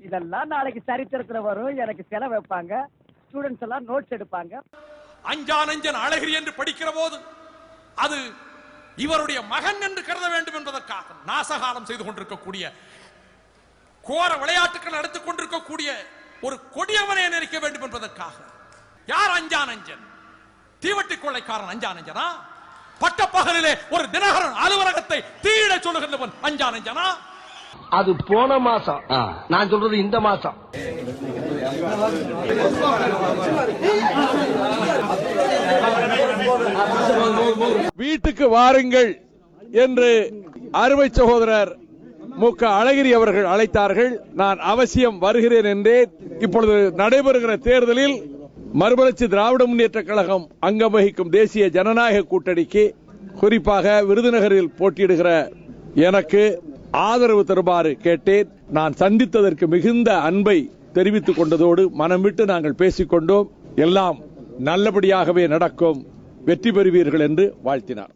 இதெல்லாம் நாளைக்கு சரித்திரத்துல வரும். எனக்கு செலவு வைப்பாங்க, ஸ்டூடெண்ட்ஸ் எல்லாம் நோட்ஸ் எடுப்பாங்க. அஞ்சானஞ்சன் அழகிரி என்று படிக்கிற போது அது இவருடைய மகன் என்று கருத வேண்டும் என்பதற்காக நாசகாலம் செய்து கொண்டிருக்கக்கூடிய கோர விளையாட்டுகள் நடத்திக் கொண்டிருக்கக்கூடிய ஒரு கொடியவனை நினைக்க வேண்டும் என்பதற்காக. யார் அஞ்சானஞ்சன்? தீவட்டி கொள்ளைக்காரன் அஞ்சானஞ்சனா? பட்டப்பகலிலே ஒரு தினகரன் அலுவலகத்தை தீயிட சொல்லுகின்றவன் அஞ்சானஞ்சனா? அது போன மாசம். நான் சொல்றது இந்த மாசம். வீட்டுக்கு வாருங்கள் என்று அருமை சகோதரர் மு.க. அழகிரி அவர்கள் அழைத்தார்கள். நான் அவசியம் வருகிறேன் என்றேன். இப்பொழுது நடைபெறுகிற தேர்தலில் மறுமலர்ச்சி திராவிட முன்னேற்ற கழகம் அங்கம் வகிக்கும் தேசிய ஜனநாயக கூட்டணிக்கு, குறிப்பாக விருதுநகரில் போட்டியிடுகிற எனக்கு ஆதரவு தருமாறு கேட்டேன். நான் சந்தித்ததற்கு மிகுந்த அன்பை தெரிவித்துக் கொண்டதோடு மனம் விட்டு நாங்கள் பேசிக்கொண்டோம். எல்லாம் நல்லபடியாகவே நடக்கும், வெற்றி பெறுவீர்கள் என்று வாழ்த்தினார்.